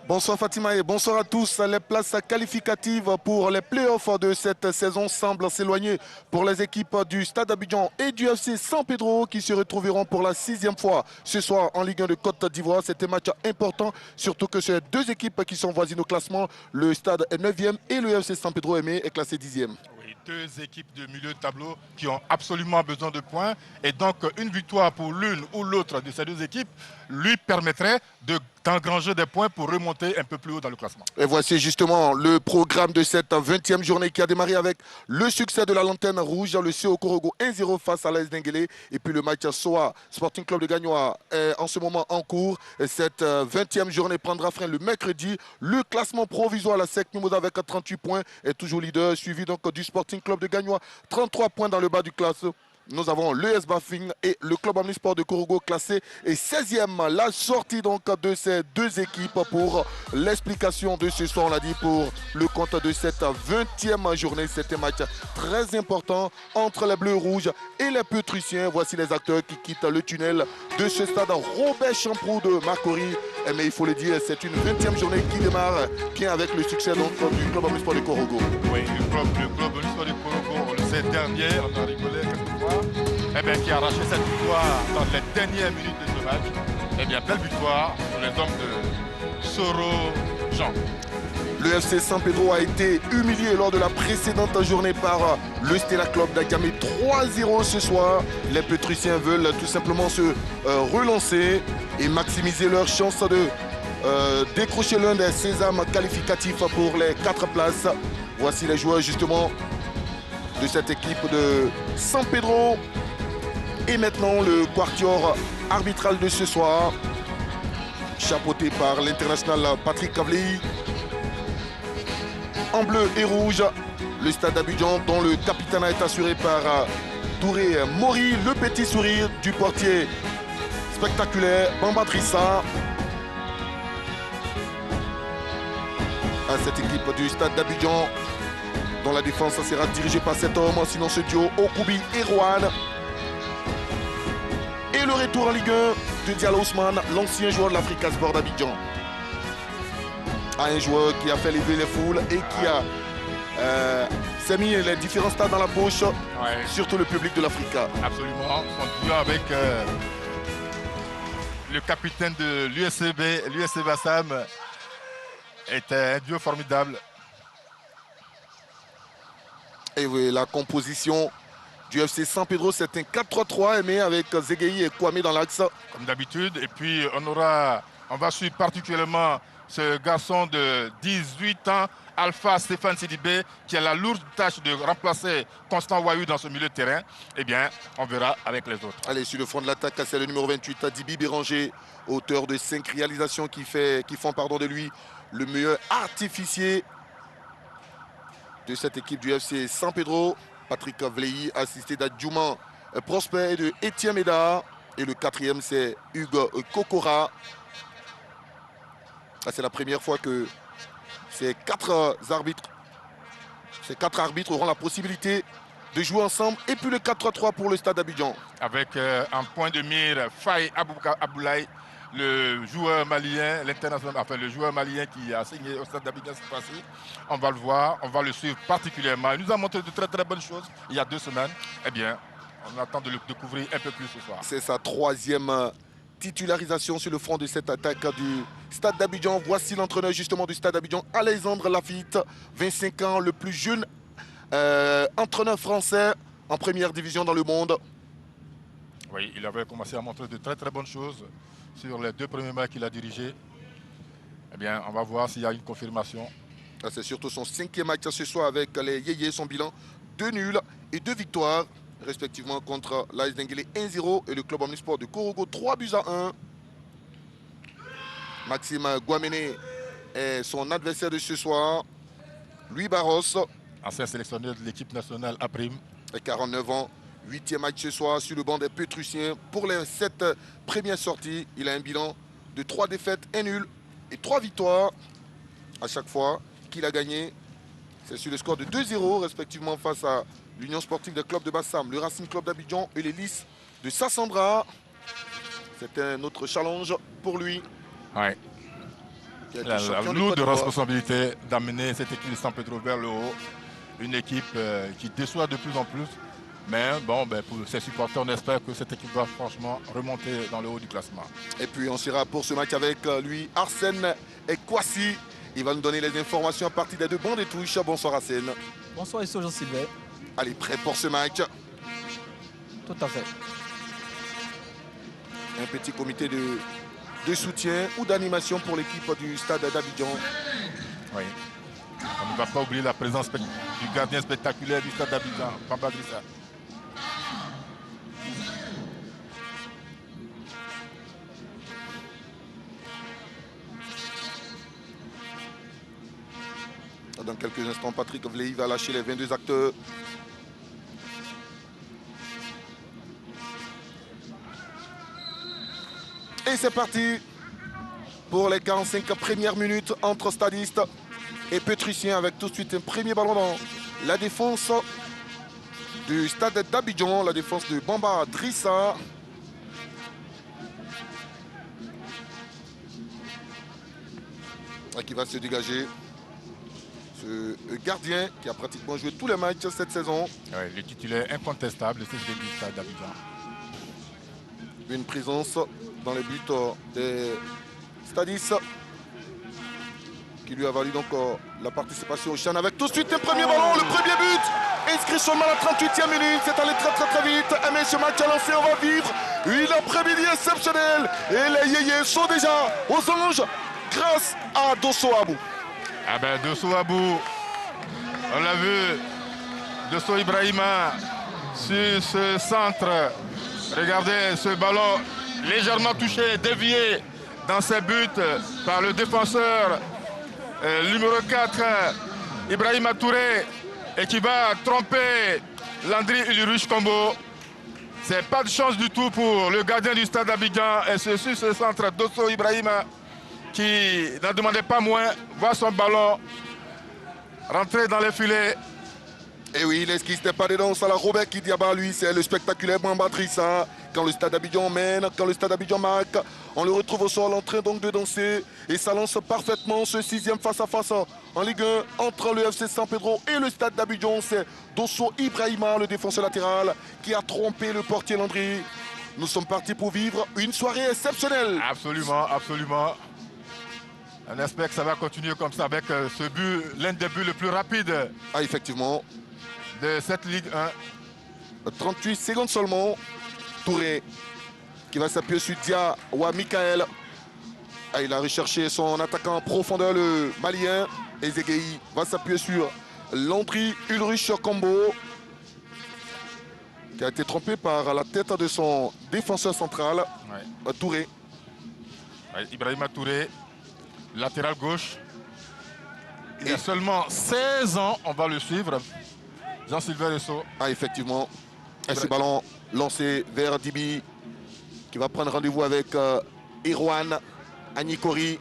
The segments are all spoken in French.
Bonsoir Fatima et bonsoir à tous. Les places qualificatives pour les playoffs de cette saison semblent s'éloigner pour les équipes du Stade d'Abidjan et du FC San Pedro qui se retrouveront pour la 6e fois ce soir en Ligue 1 de Côte d'Ivoire. C'est un match important, surtout que ces deux équipes qui sont voisines au classement. Le Stade est 9e et le FC San Pedro est classé 10e. Deux équipes de milieu de tableau qui ont absolument besoin de points. Et donc, une victoire pour l'une ou l'autre de ces deux équipes lui permettrait d'engranger des points pour remonter un peu plus haut dans le classement. Et voici justement le programme de cette 20e journée qui a démarré avec le succès de la Lanterne Rouge, le CO Korogo 1-0 face à l'AS Denguélé. Et puis le match SOA Sporting Club de Gagnoa est en ce moment en cours. Et cette 20e journée prendra fin le mercredi. Le classement provisoire à la SEC Mimosa avec 38 points est toujours leader, suivi donc du Sporting Club de Gagnoa, 33 points dans le bas du classement. Nous avons l'ES Bafing et le club omnisport de Korogo classé et 16e. La sortie donc de ces deux équipes pour l'explication de ce soir, on l'a dit, pour le compte de cette 20e journée. C'est un match très important entre les Bleus Rouges et les Pétriciens. Voici les acteurs qui quittent le tunnel de ce stade Robert Champrou de Marcory. Mais il faut le dire, c'est une 20e journée qui démarre bien avec le succès donc, du club omnisport de Korogo. Oui, le club omnisport de Korogo, on le sait dernier, on a rigolé quelquefois. Qui a arraché cette victoire dans les dernières minutes de ce match. Belle victoire pour les hommes de Soro Jean. Le FC San Pedro a été humilié lors de la précédente journée par le Stella Club d'Agamé 3-0 ce soir. Les Pétriciens veulent tout simplement se relancer et maximiser leur chance de décrocher l'un des sésames qualificatifs pour les 4 places. Voici les joueurs justement de cette équipe de San Pedro. Et maintenant, le quatuor arbitral de ce soir, chapeauté par l'international Patrick Kavley. En bleu et rouge, le Stade d'Abidjan, dont le capitaine est assuré par Touré Mori, le petit sourire du portier spectaculaire Bamba Trissa. À cette équipe du Stade d'Abidjan, dont la défense sera dirigée par cet homme, sinon ce duo Okubi et Rouen. Et le retour en Ligue 1 de Diallo Ousmane, l'ancien joueur de l'Africa Sport d'Abidjan. Un joueur qui a fait lever les foules et qui a s'est mis les différents stades dans la poche, surtout le public de l'Africa. Absolument, son duo avec le capitaine de l'USC Bassam était un duo formidable. Et oui, la composition du FC San Pedro, c'est un 4-3-3 mais avec Zegei et Kwame dans l'axe. Comme d'habitude. Et puis on va suivre particulièrement ce garçon de 18 ans, Alpha Stéphane Sidibé, qui a la lourde tâche de remplacer Constant Wayou dans ce milieu de terrain. On verra avec les autres. Allez, sur le front de l'attaque, c'est le numéro 28, Dibi Béranger, auteur de 5 réalisations qui font de lui le meilleur artificier de cette équipe du FC San Pedro. Patrick Vleyi, assisté d'Adjouman Prosper et de Etienne Médard. Et le 4e, c'est Hugues Kokora. C'est la première fois que ces 4 arbitres auront la possibilité de jouer ensemble. Et puis le 4-3-3 pour le Stade d'Abidjan. Avec un point de mire, Faye Aboulaye, le joueur malien, le joueur malien qui a signé au Stade d'Abidjan cette fois-ci. On va le voir, on va le suivre particulièrement. Il nous a montré de très très bonnes choses il y a 2 semaines. On attend de le découvrir un peu plus ce soir. C'est sa 3e titularisation sur le front de cette attaque du Stade d'Abidjan. Voici l'entraîneur justement du Stade d'Abidjan, Alexandre Lafitte, 25 ans, le plus jeune entraîneur français en première division dans le monde. Oui, il avait commencé à montrer de très très bonnes choses sur les 2 premiers matchs qu'il a dirigés. On va voir s'il y a une confirmation. C'est surtout son 5e match ce soir avec les Yéyés. Son bilan 2 nuls et 2 victoires, respectivement contre l'AS Denguélé 1-0 et le club omnisport de Korogo 3-1. Maxime Guaméné est son adversaire de ce soir. Louis Barros, ancien sélectionneur de l'équipe nationale à prime. 49 ans, 8e match ce soir sur le banc des Pétrussiens. Pour les 7 premières sorties, il a un bilan de 3 défaites, 1 nul et 3 victoires. À chaque fois qu'il a gagné, c'est sur le score de 2-0, respectivement face à l'Union sportive des clubs de Bassam, le Racing Club d'Abidjan et les Lys de Sassandra. C'était un autre challenge pour lui. Ouais. La lourde responsabilité d'amener cette équipe de San Pedro vers le haut. Une équipe qui déçoit de plus en plus. Mais bon, pour ses supporters, on espère que cette équipe va franchement remonter dans le haut du classement. Et puis on sera pour ce match avec lui, Arsène Kwasi. Il va nous donner les informations à partir des 2 bancs des touches. Bonsoir Arsène. Bonsoir ici Jean-Sylvain. Allez, prêt pour ce match? Tout à fait. Un petit comité de soutien ou d'animation pour l'équipe du stade d'Abidjan. Oui. On ne va pas oublier la présence du gardien spectaculaire du stade d'Abidjan, Bamba Drissa. Dans quelques instants, Patrick Vlehy va lâcher les 22 acteurs. Et c'est parti pour les 45 premières minutes entre stadistes et Pétrussiens, avec tout de suite un premier ballon dans la défense du stade d'Abidjan, la défense de Bamba Drissa. Qui va se dégager. Ce gardien qui a pratiquement joué tous les matchs cette saison. Oui, le titulaire incontestable, c'est le du stade d'Abidjan. Une présence dans les buts des stadistes qui lui a valu donc la participation au CHAN, avec tout de suite un premier ballon, le premier but inscrit seulement à la 38e minute. C'est allé très vite. Mais ce match à lancer, on va vivre une après-midi exceptionnelle et les Yéyés sont déjà aux anges grâce à Dosso Abou. Ah ben Dosso Abou, on l'a vu, Dosso Ibrahima sur ce centre. Regardez ce ballon légèrement touché, dévié dans ses buts par le défenseur numéro 4, Ibrahima Touré, et qui va tromper Landry Ulrich Combo. C'est pas de chance du tout pour le gardien du stade d'Abidjan. Et c'est sur ce centre, Dosso Ibrahima, qui n'en demandait pas moins, voit son ballon rentrer dans les filets. Et oui, l'esquisse n'est pas dedans, Salah Robert qui dit, lui, c'est le spectaculaire Bamba Drissa. Quand le stade d'Abidjan mène, quand le stade d'Abidjan marque, on le retrouve au sol en train donc de danser. Et ça lance parfaitement ce 6e face-à-face en Ligue 1 entre le FC San Pedro et le stade d'Abidjan. C'est Dosso Ibrahima, le défenseur latéral, qui a trompé le portier Landry. Nous sommes partis pour vivre une soirée exceptionnelle. Absolument, absolument. On espère que ça va continuer comme ça avec ce but, l'un des buts les plus rapides. Ah, effectivement. De cette Ligue 1. 38 secondes seulement. Touré qui va s'appuyer sur Diawa Michael. Ah, il a recherché son attaquant en profondeur, le Malien. Ezegei va s'appuyer sur Landry Ulrich Combo, qui a été trompé par la tête de son défenseur central, Touré. Ouais, Ibrahima Touré, latéral gauche. Il a seulement 16 ans, on va le suivre. Jean-Sylvain Resso. Ah, effectivement. Et ce ballon lancé vers Dibi, qui va prendre rendez-vous avec Erwan, Anikori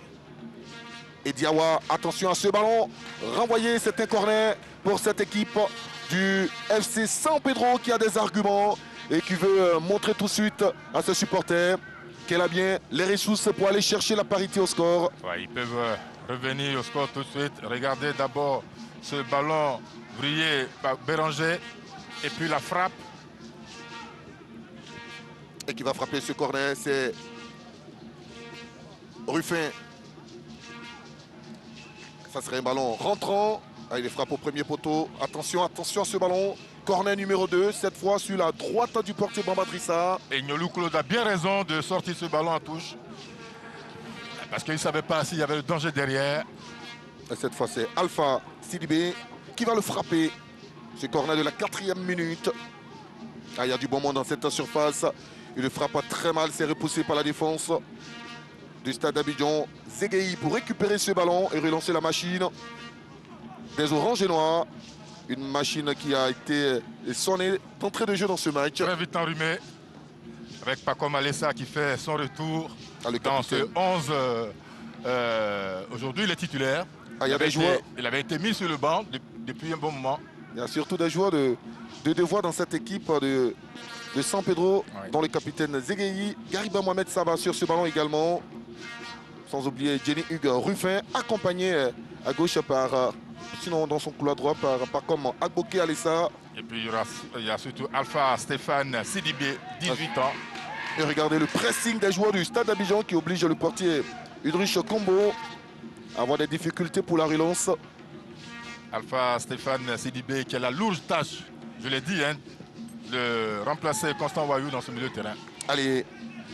et Diawa. Attention à ce ballon renvoyé, c'est un corner pour cette équipe du FC San Pedro qui a des arguments et qui veut montrer tout de suite à ses supporters qu'elle a bien les ressources pour aller chercher la parité au score. Ouais, ils peuvent revenir au score tout de suite. Regardez d'abord ce ballon brillé par Béranger et puis la frappe. Et qui va frapper ce corner, c'est Ruffin. Ça serait un ballon rentrant. Ah, il est frappé au premier poteau. Attention, attention à ce ballon. Corner numéro 2, cette fois sur la droite du portier Bamba Drissa. Et Gnolou Claude a bien raison de sortir ce ballon en touche. Parce qu'il ne savait pas s'il y avait le danger derrière. Et cette fois, c'est Alpha Sidibé qui va le frapper. Ce corner de la 4e minute. Ah, il y a du bon monde dans cette surface. Il le frappe très mal. C'est repoussé par la défense du Stade d'Abidjan. Zegueï pour récupérer ce ballon et relancer la machine des Oranges et Noirs. Une machine qui a été sonnée d'entrée de jeu dans ce match. Très vite enrhumé. Avec Paco Malessa qui fait son retour Le dans capitaine. ce 11. Aujourd'hui, il est titulaire. Ah, il y a des joueurs. Il avait été mis sur le banc depuis un bon moment. Il y a surtout des joueurs de devoir dans cette équipe de San Pedro, Ouais. dont le capitaine Zegueï, Gariba Mohamed Saba sur ce ballon également. Sans oublier Jenny Hugues Ruffin, accompagné à gauche par, sinon dans son couloir droit, par comme Agboké Alessa. Et puis il y a surtout Alpha Stéphane Sidibé, 18 ans. Et regardez le pressing des joueurs du Stade d'Abidjan qui oblige le portier Udrich Combo à avoir des difficultés pour la relance. Alpha Stéphane Sidibé qui a la lourde tâche, je l'ai dit, hein, de remplacer Constant Wayou dans ce milieu de terrain. Allez,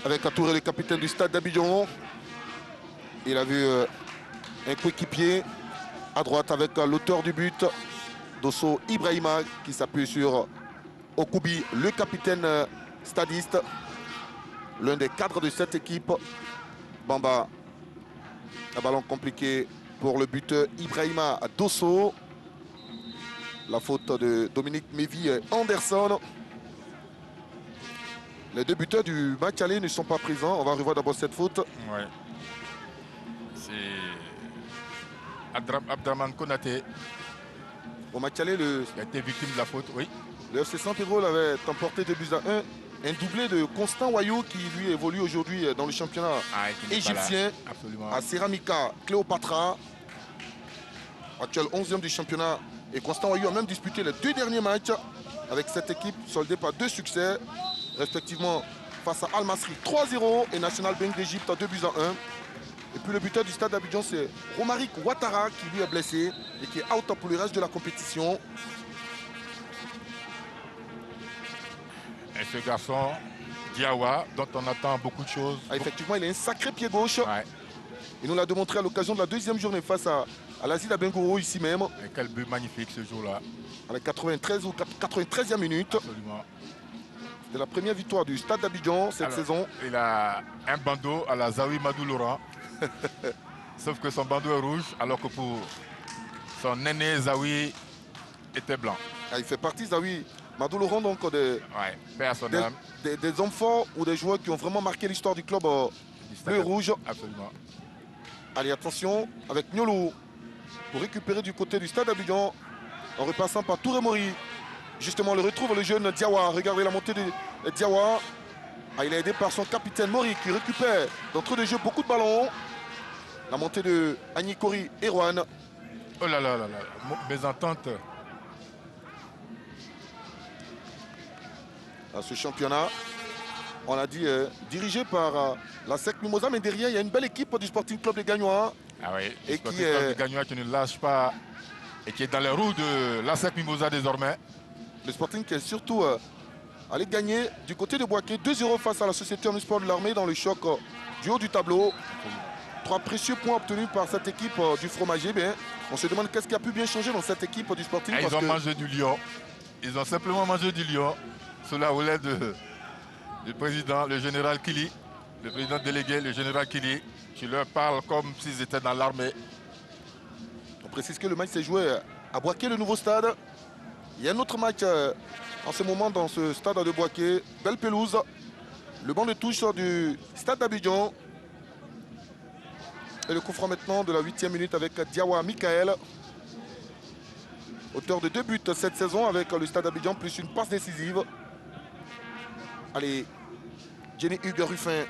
avec Touré, le capitaine du Stade d'Abidjan. Il a vu un coéquipier à droite avec l'auteur du but, Dosso Ibrahima, qui s'appuie sur Okubi, le capitaine stadiste, l'un des cadres de cette équipe. Bamba, un ballon compliqué pour le buteur Ibrahima Dosso. La faute de Dominique Mévi Anderson. Les deux buteurs du match aller ne sont pas présents. On va revoir d'abord cette faute. Ouais. C'est Abdraman Konaté Au match aller, qui a été victime de la faute, oui. le FC San Pedro l'avait emporté 2-1. Un doublé de Constant Wayou qui lui évolue aujourd'hui dans le championnat Ah, et qui n'est pas là. égyptien Absolument. à Ceramica Cléopatra. Actuel 11e du championnat. Et Constant Wayou a même disputé les 2 derniers matchs avec cette équipe soldée par 2 succès, respectivement face à Al Masry 3-0 et National Bank d'Égypte 2-1. Et puis le buteur du Stade d'Abidjan, c'est Romaric Ouattara qui lui est blessé et qui est out pour le reste de la compétition. Et ce garçon, Diawa, dont on attend beaucoup de choses. Ah, effectivement, il a un sacré pied gauche. Ouais. Il nous l'a démontré à l'occasion de la 2e journée face à l'Asie d'Abengoro ici même, Et quel but magnifique ce jour-là. à la 93 ou 93e minute. Absolument. C'est la première victoire du Stade d'Abidjan cette Alors, saison. Il a un bandeau à la Zawi Madou Laurent. Sauf que son bandeau est rouge, alors que pour son aîné Zawi était blanc. Ah, il fait partie, Zawi Madou Laurent, donc des Paix à son âme. hommes forts ou des joueurs qui ont vraiment marqué l'histoire du club Du Stade. bleu rouge. Absolument. Allez, attention avec Niolo pour récupérer du côté du Stade d'Abidjan en repassant par Touré Mori. Justement, le retrouve le jeune Diawa. Regardez la montée de Diawa. Ah, il est aidé par son capitaine Mori qui récupère d'entrée de jeu beaucoup de ballons. La montée de Anikori Erwan. Oh là là là là. Mésentente. À ce championnat, on a dit dirigé par la SEC Mimosa, mais derrière il y a une belle équipe du Sporting Club de Gagnoa. Ah oui. Et Et qui qui est- Gagnois qui ne lâche pas et qui est dans les roues de l'ASEC Mimosa désormais. Le Sporting qui est surtout allé gagner du côté de Boaké 2-0 face à la Société Omnisport de l'Armée dans le choc du haut du tableau. 3 précieux points obtenus par cette équipe du fromager. Bien, on se demande qu'est-ce qui a pu bien changer dans cette équipe du Sporting. Et parce ils ont que mangé du lion. Ils ont simplement mangé du lion sous la houlette du président, le général Kili, le président délégué, le général Kili, qui leur parle comme s'ils étaient dans l'armée. on précise que le match s'est joué à Boaké, le nouveau stade. Il y a un autre match en ce moment dans ce stade de Boaké. Belle pelouse. Le banc de touche du Stade d'Abidjan. Et le coup franc maintenant de la 8e minute avec Diawa Michael. Auteur de 2 buts cette saison avec le Stade d'Abidjan, plus une passe décisive. Allez, Jenny Hugues Ruffin.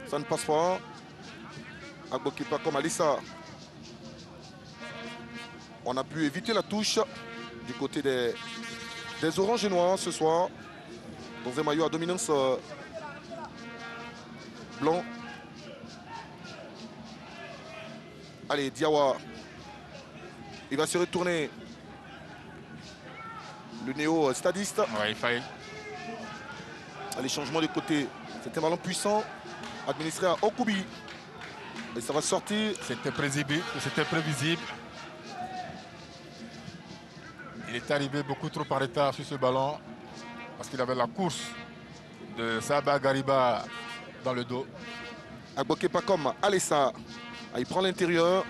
Ça ne passe pas. Agbokipa comme Alissa. On a pu éviter la touche du côté des Oranges et Noirs ce soir. Dans un maillot à dominance blanc. Allez, Diawa. Il va se retourner. Le néo-stadiste. Ouais, il faille. Allez, changement de côté. C'est un ballon puissant. Administré à Okubi. Et ça va sortir. C'était prévisible. Il est arrivé beaucoup trop en retard sur ce ballon parce qu'il avait la course de Saba Gariba dans le dos. Agboké Pakom, Alessa. Il prend l'intérieur.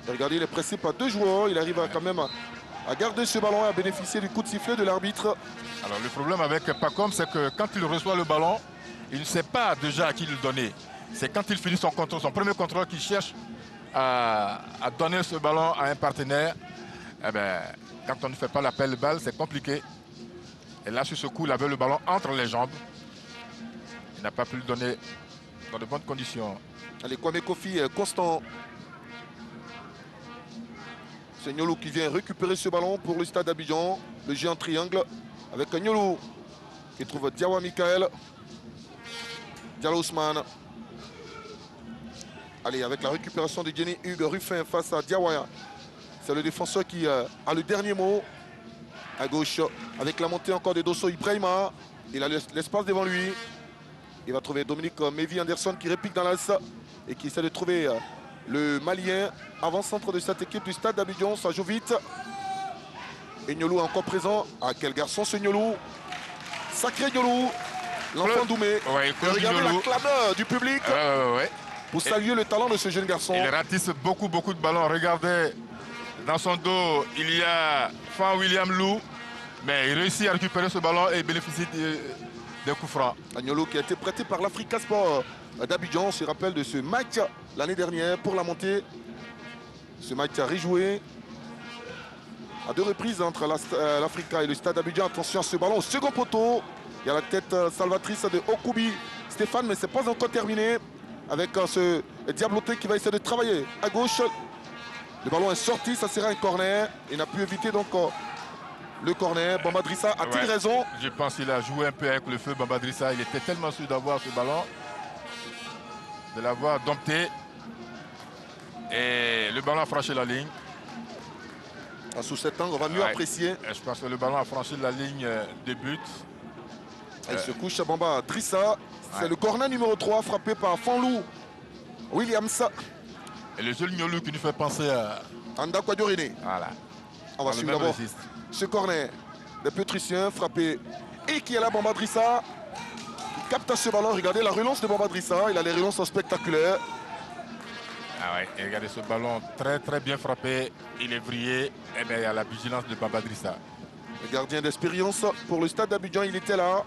Regardez, il est pressé par 2 joueurs. Il arrive quand même à garder ce ballon et à bénéficier du coup de sifflet de l'arbitre. Alors le problème avec Pacom, c'est que quand il reçoit le ballon, il ne sait pas déjà à qui le donner. C'est quand il finit son contrôle, son premier contrôle, qu'il cherche à donner ce ballon à un partenaire. Eh bien, quand on ne fait pas l'appel de balle, c'est compliqué. Et là, sur ce coup, il avait le ballon entre les jambes. Il n'a pas pu le donner dans de bonnes conditions. Allez, Kwame Kofi, constant. C'est Nyolo qui vient récupérer ce ballon pour le stade d'Abidjan. Le jeu en triangle avec Nyolo qui trouve Diawa Michael. Diallo Ousmane. Allez, avec la récupération de Jenny Hugues Ruffin face à Diawa. C'est le défenseur qui a le dernier mot. À gauche, avec la montée encore de Dosso Ibrahima. Il a l'espace devant lui. Il va trouver Dominique Mevi Anderson qui réplique dans l'axe et qui essaie de trouver le Malien avant-centre de cette équipe du stade d'Abidjan. Ça joue vite. Et Nyolo est encore présent. Ah, quel garçon ce Nyolo. Sacré Nyolo. L'enfant Doumé. Ouais, regardez la clameur du public pour saluer le talent de ce jeune garçon. Il ratisse beaucoup de ballons. Regardez, dans son dos, il y a Fan William Lou. Mais il réussit à récupérer ce ballon et bénéficie des coups francs. Nyolo qui a été prêté par l'Africa Sport d'Abidjan. On se rappelle de ce match l'année dernière pour la montée. Ce match a rejoué à 2 reprises entre l'Africa et le stade d'Abidjan. Attention à ce ballon au second poteau. Il y a la tête salvatrice de Okubi Stéphane, mais ce n'est pas encore terminé. Avec ce Diabloté qui va essayer de travailler à gauche. Le ballon est sorti, ça sera un corner. Il n'a pu éviter donc le corner. Bamba Drissa a-t-il raison? Je pense qu'il a joué un peu avec le feu, Bamba Drissa. Il était tellement sûr d'avoir ce ballon, de l'avoir dompté. Et le ballon a franchi la ligne. Sous 7 ans, on va mieux apprécier. Je pense que le ballon a franchi la ligne de but. Il se couche à Bamba Drissa. C'est le corner numéro 3 frappé par Fanlou Williams. Et le seul Nyolo qui nous fait penser à Anda Kwadjorine. Voilà. On va suivre d'abord ce corner de Petricien frappé. Et qui est là, Bamba Drissa. Il capte ce ballon. Regardez la relance de Bamba Drissa. Il a les relances spectaculaires. Ah ouais, et regardez ce ballon très bien frappé. Il est vrillé. Et bien il y a la vigilance de Bamba Drissa. Le gardien d'expérience pour le stade d'Abidjan, il était là.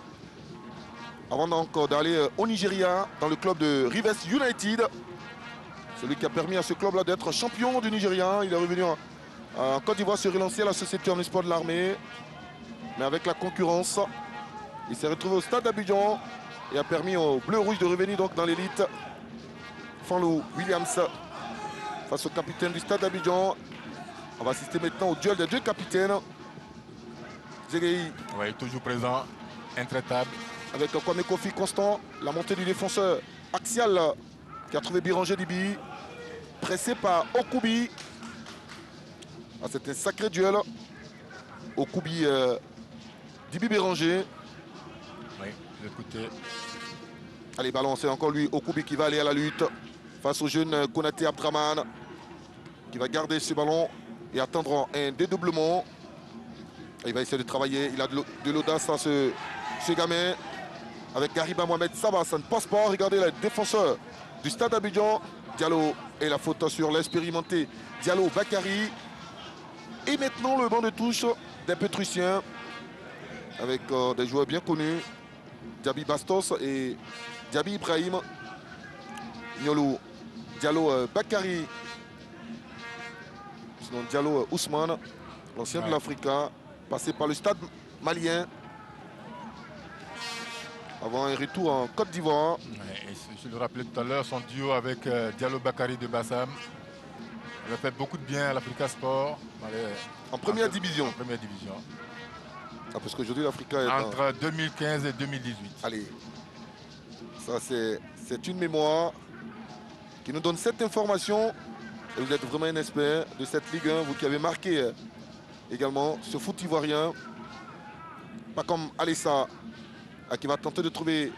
Avant donc d'aller au Nigeria, dans le club de Rivers United. Celui qui a permis à ce club-là d'être champion du Nigeria. Il est revenu en Côte d'Ivoire se relancer à la société en espoir de l'armée. Mais avec la concurrence, il s'est retrouvé au stade d'Abidjan et a permis aux Bleus-Rouges de revenir donc dans l'élite. Fanlou Williams face au capitaine du stade d'Abidjan. On va assister maintenant au duel des 2 capitaines. Zégueï. Oui, toujours présent, intraitable. Avec Kwame Kofi constant, la montée du défenseur axial qui a trouvé Biranger Dibi. Pressé par Okubi. Ah, c'est un sacré duel. Okubi Dibi Béranger. Oui, de côté. Allez, ballon, c'est encore lui, Okubi, qui va aller à la lutte face au jeune Konaté Abdraman, qui va garder ce ballon et attendre un dédoublement. Il va essayer de travailler. Il a de l'audace à ce gamin. Avec Gariba Mohamed Saba, ça ne passe pas. Regardez le défenseur du stade Abidjan. Diallo et la faute sur l'expérimenté Diallo Bakary. Et maintenant le banc de touche des Pétriciens avec des joueurs bien connus. Diaby Bastos et Diaby Ibrahim. Nyolo, Diallo Bakary. Sinon Diallo Ousmane, l'ancien de l'Africa, passé par le stade malien. Avant un retour en Côte d'Ivoire. Ouais, je le rappelais tout à l'heure, son duo avec Diallo Bakary de Bassam. Il a fait beaucoup de bien à l'Africa Sport. En première division. En première division. Ah, parce qu'aujourd'hui l'Africa est entre 2015 et 2018. Allez, ça c'est une mémoire qui nous donne cette information. Et vous êtes vraiment un expert de cette Ligue 1, vous qui avez marqué également ce foot ivoirien. Pas comme Alessa qui va tenter de trouver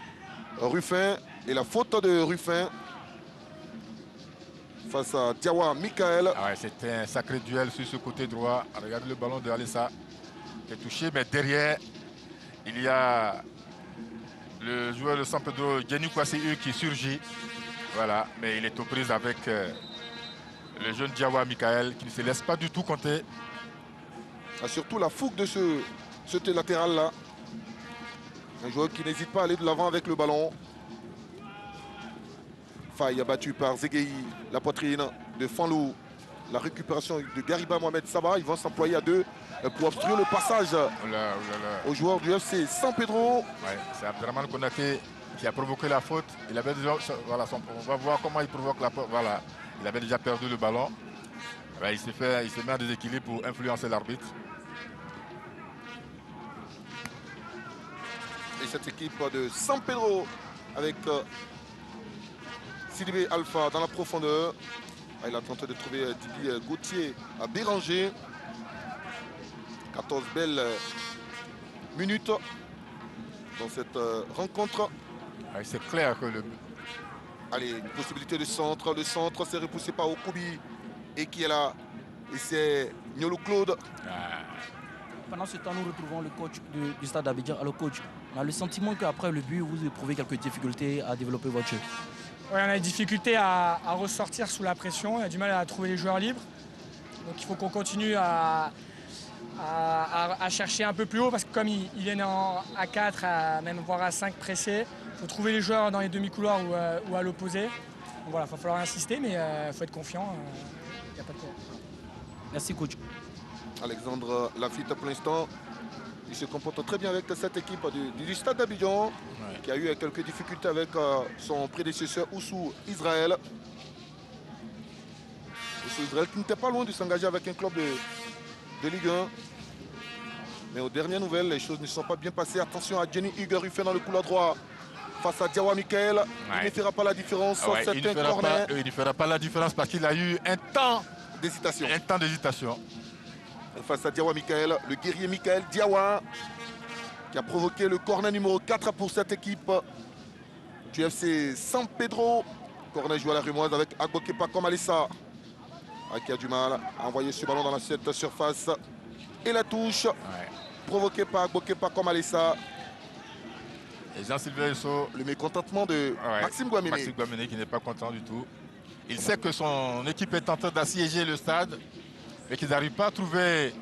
Ruffin. Et la faute de Ruffin. face à Diawa Michael. Ah ouais, c'était un sacré duel sur ce côté droit. Regardez le ballon de Alessa qui est touché, mais derrière, il y a le joueur de San Pedro, Jenny Kwasi qui surgit. Voilà, mais il est aux prises avec le jeune Diawa Michael qui ne se laisse pas du tout compter. Surtout la fougue de ce latéral-là. Un joueur qui n'hésite pas à aller de l'avant avec le ballon. Faille abattu par Zegei, la poitrine de Fanlou. La récupération de Gariba Mohamed Saba. Ils vont s'employer à deux pour obstruire le passage aux joueurs du FC San Pedro. Ouais, c'est Abderrahmane Konaté qui a provoqué la faute. Il avait déjà, voilà, on va voir comment il provoque la faute. Voilà, il avait déjà perdu le ballon. Ouais, il se met en déséquilibre pour influencer l'arbitre. Et cette équipe de San Pedro avec Sidibé Alpha dans la profondeur. Il a tenté de trouver Didi Gauthier à Béranger. 14 belles minutes dans cette rencontre. Ouais, c'est clair que le... Allez, une possibilité de centre. Le centre, c'est repoussé par Okubi. Et qui est là. Et c'est Niolo Claude. Pendant ce temps, nous retrouvons le coach du Stade d'Abidjan. Alors coach, on a le sentiment qu'après le but, vous éprouvez quelques difficultés à développer votre jeu. Oui, on a des difficultés à ressortir sous la pression. On a du mal à trouver les joueurs libres. Donc il faut qu'on continue à chercher un peu plus haut parce que comme il est à 4, même voire à 5 pressés, il faut trouver les joueurs dans les demi-couloirs ou à l'opposé. Donc voilà, il va falloir insister, mais il faut être confiant. Il n'y a pas de quoi. Merci coach. Alexandre Lafitte pour l'instant. Il se comporte très bien avec cette équipe du Stade d'Abidjan, qui a eu quelques difficultés avec son prédécesseur Oussou Israël. Oussou Israël qui n'était pas loin de s'engager avec un club de Ligue 1. Mais aux dernières nouvelles, les choses ne sont pas bien passées. Attention à Jenny Huger Ruffin dans le couloir droit face à Diawa Michael. Ouais. Il ne fera pas la différence. Ouais, C'est un corner. Il ne fera pas la différence parce qu'il a eu un temps d'hésitation. Face à Diawa Michael, le guerrier Michael Diawa qui a provoqué le corner numéro 4 pour cette équipe du FC San Pedro. Corner joué à la Rumoise avec Agbokepa comme Alessa qui a du mal à envoyer ce ballon dans cette surface. Et la touche provoquée par Agbokepa comme Alessa. Et Jean-Sylvain Esso, le mécontentement de Maxime Guamene. Maxime Guamene qui n'est pas content du tout. Il sait que son équipe est en train d'assiéger le stade et qu'ils n'arrivent pas à trouver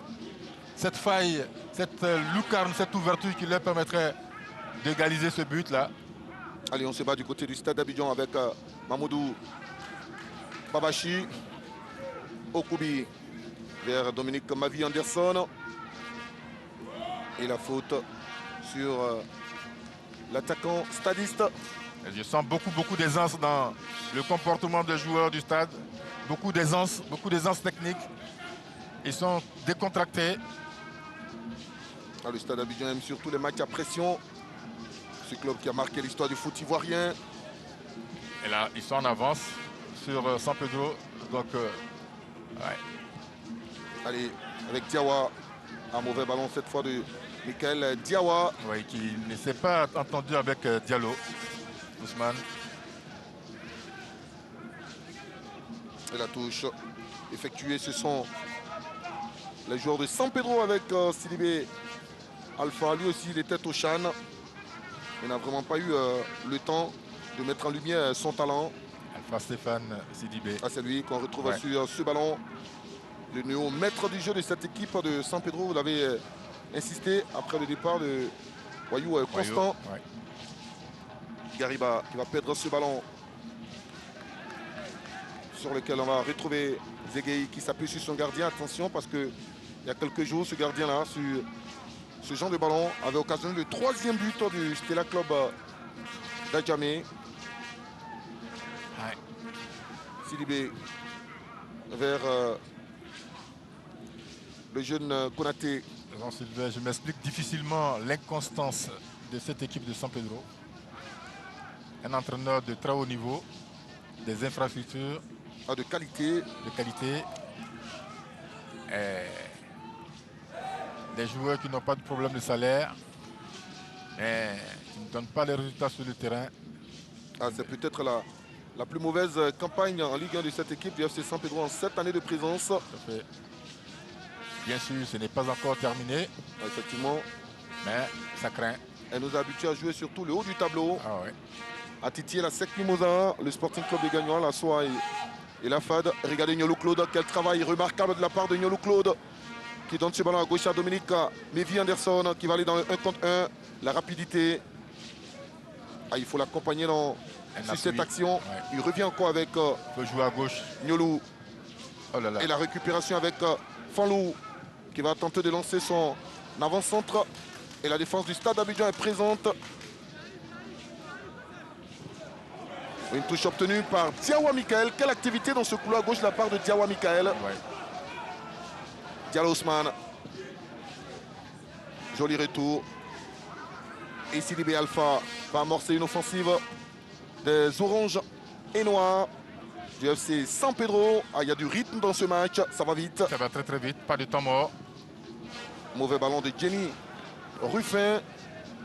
cette faille, cette lucarne, cette ouverture qui leur permettrait d'égaliser ce but-là. Allez, on se bat du côté du Stade d'Abidjan avec Mamoudou Babachi. Okubi vers Dominique Mavi Anderson. Et la faute sur l'attaquant stadiste. Je sens beaucoup d'aisance dans le comportement des joueurs du stade. Beaucoup d'aisance technique. Ils sont décontractés. Le Stade d'Abidjan aime surtout les matchs à pression. Ce club qui a marqué l'histoire du foot ivoirien. Et là, ils sont en avance sur San Pedro. Donc, Allez, avec Diawa. Un mauvais ballon cette fois de Michael Diawa. Oui, qui ne s'est pas entendu avec Diallo, Ousmane. Et la touche effectuée, ce sont les joueurs de San Pedro avec Sidibé Alpha. Lui aussi, il était au Chan. Il n'a vraiment pas eu le temps de mettre en lumière son talent. Alpha Stéphane Sidibé. C'est lui qu'on retrouve sur ce ballon. Le néo maître du jeu de cette équipe de San Pedro. Vous l'avez insisté après le départ de Wayou Constant. Gariba qui va perdre ce ballon sur lequel on va retrouver Zegei qui s'appuie sur son gardien. Attention parce que il y a quelques jours, ce gardien-là, sur ce genre de ballon, avait occasionné le 3e but du Stella Club d'Adjamé. Sidibé vers le jeune Konaté. Jean-Sylvain, je m'explique difficilement l'inconstance de cette équipe de San Pedro. Un entraîneur de très haut niveau, des infrastructures de qualité. Des joueurs qui n'ont pas de problème de salaire, mais qui ne donnent pas les résultats sur le terrain. C'est peut-être la plus mauvaise campagne en Ligue 1 de cette équipe du FC San Pedro en 7 années de présence. Bien sûr, ce n'est pas encore terminé. Effectivement. Mais ça craint. Elle nous a habitués à jouer surtout le haut du tableau. Ah ouais. À titiller la Sec Mimosa, le Sporting Club de Gagnoa, la Soie et la FAD. Regardez Niolo Claude, quel travail remarquable de la part de Niolo Claude qui donne ce ballon à gauche à Dominique Mevi Anderson qui va aller dans le 1 contre 1. La rapidité. Ah, il faut l'accompagner sur cette action. Ouais. Il revient encore avec il faut jouer à gauche. Niolo. Oh là là. Et la récupération avec Fanlou qui va tenter de lancer son avant-centre. Et la défense du Stade d'Abidjan est présente. Une touche obtenue par Diawa Michael. Quelle activité dans ce couloir gauche de la part de Diawa Michael. Ouais. Diallo Ousmane. Joli retour. Et Sidibé Alpha va amorcer une offensive des oranges et noirs du FC San Pedro. Ah, il y a du rythme dans ce match. Ça va vite. Ça va très très vite. Pas de temps mort. Mauvais ballon de Jenny Ruffin.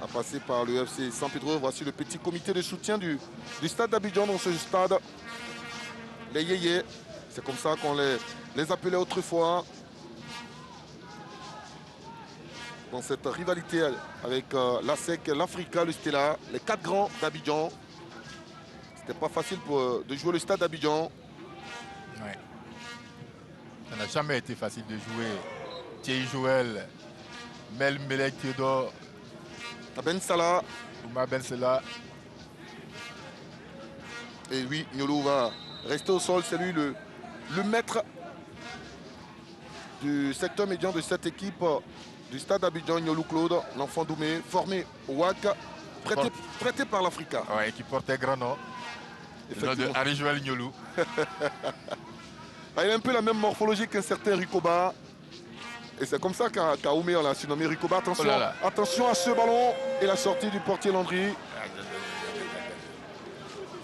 A passé par le FC San Pedro. Voici le petit comité de soutien du Stade d'Abidjan dans ce stade. Les yéyés. C'est comme ça qu'on les appelait autrefois. Dans cette rivalité avec l'ASEC, l'Africa, le Stella, les 4 grands d'Abidjan. C'était pas facile de jouer le Stade d'Abidjan. Ouais. Ça n'a jamais été facile de jouer. Thierry Joël, Mel Melek Theodore, Ben Salah. Ouma Ben Salah. Et oui, Niolo va rester au sol. C'est lui le maître du secteur médian de cette équipe du Stade d'Abidjan. Niolo Claude, l'enfant Doumé, formé au WAC, prêté par l'Africa. Ouais, qui portait grand nom. Le nom de Harry Joël Niolou. Il a un peu la même morphologie qu'un certain Ricoba. Et c'est comme ça qu'Aoumé l'a surnommé Ricoba. Attention, attention à ce ballon et la sortie du portier Landry.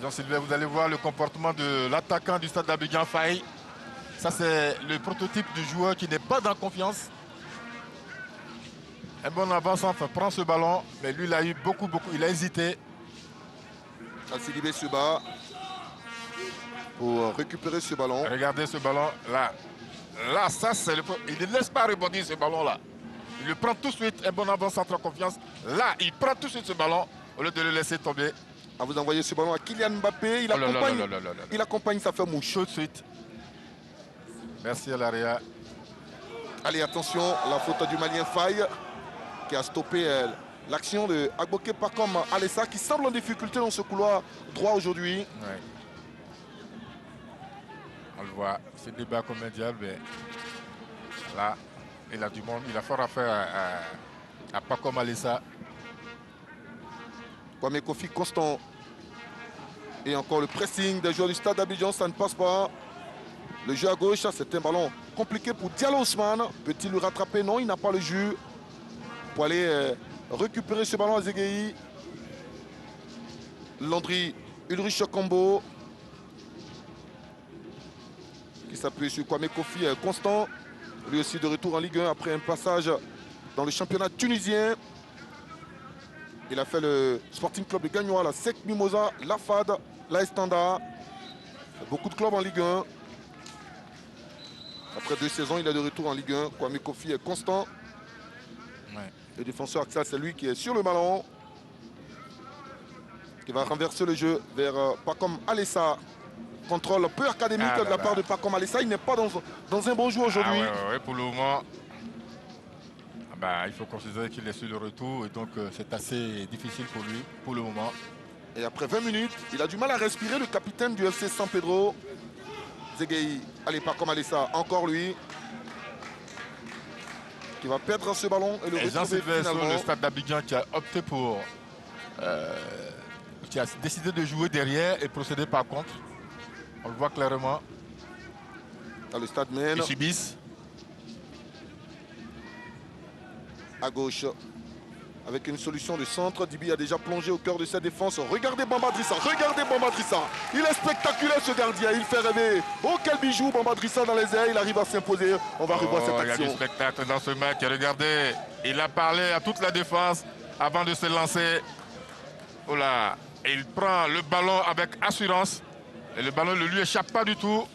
Jean-Sylvain, vous allez voir le comportement de l'attaquant du Stade d'Abidjan, Faye. Ça, c'est le prototype du joueur qui n'est pas dans confiance. Un bon avant-centre prend ce ballon, mais lui, il a eu beaucoup, il a hésité. Sidibé se bat pour récupérer ce ballon. Regardez ce ballon là. Là, ça, c'est le... Il ne laisse pas rebondir ce ballon-là. Il le prend tout de suite, un bon avant-centre en confiance. Là, il prend tout de suite ce ballon au lieu de le laisser tomber. Ah, vous envoyez ce ballon à Kylian Mbappé. Il accompagne sa femme mouche. Tout de suite. Merci à l'AREA. Allez, attention, la faute du Malien Faye qui a stoppé l'action de Agboké Pakom Alessa qui semble en difficulté dans ce couloir droit aujourd'hui. Ouais. On le voit, c'est débat comme un diable, mais là, il a du monde, il a fort à faire à Pakom Alessa. Kwame Kofi constant. Et encore le pressing des joueurs du Stade d'Abidjan, ça ne passe pas. Le jeu à gauche, c'est un ballon compliqué pour Diallo Ousmane. Peut-il le rattraper? Non, il n'a pas le jus pour aller récupérer ce ballon à Zegei. Landry, Ulrich Combo qui s'appuie sur Kwame Kofi constant. Lui aussi de retour en Ligue 1 après un passage dans le championnat tunisien. Il a fait le Sporting Club de Gagnoa, la Sec Mimosa, la FAD, la Estanda. Beaucoup de clubs en Ligue 1. Après 2 saisons, il est de retour en Ligue 1. Kwame Kofi est constant. Ouais. Le défenseur Axel, c'est lui qui est sur le ballon. Qui va renverser le jeu vers Pakom Alessa. Contrôle peu académique de la part de Pakom Alessa. Il n'est pas dans un bon jeu aujourd'hui. Ouais, pour le moment, il faut considérer qu'il est sur le retour. Et donc, c'est assez difficile pour lui, pour le moment. Et après 20 minutes, il a du mal à respirer, le capitaine du FC San Pedro. Zegei, allez, Pakom Alessa, encore lui. Qui va perdre ce ballon et le retrouver finalement. Sur le Stade d'Abidjan qui a opté pour... qui a décidé de jouer derrière et procéder par contre. On le voit clairement. Dans le Stade mène. Ils subissent. À gauche. Avec une solution de centre. Dibi a déjà plongé au cœur de sa défense. Regardez Bamba Drissa. Regardez Bamba Drissa. Il est spectaculaire ce gardien. Il fait rêver. Oh quel bijou Bamba Drissa dans les airs. Il arrive à s'imposer. On va revoir cette action. Il y a du spectacle dans ce match. Regardez. Il a parlé à toute la défense avant de se lancer. Oh là. Et il prend le ballon avec assurance. Et le ballon ne lui échappe pas du tout.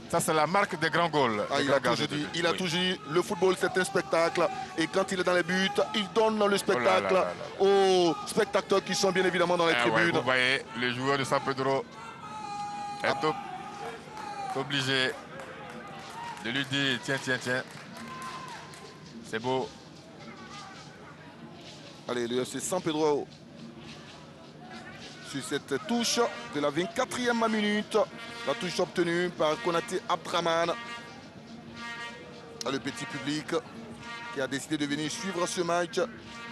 Ça, c'est la marque des grands goals. Ah, il a toujours dit, le football, c'est un spectacle. Et quand il est dans les buts, il donne le spectacle aux spectateurs qui sont bien évidemment dans les tribunes. Ouais, vous voyez, les joueurs de San Pedro est obligé de lui dire, tiens, tiens, tiens. C'est beau. Allez, le FC San Pedro sur cette touche de la 24e minute. La touche obtenue par Konaté Abdraman. Le petit public qui a décidé de venir suivre ce match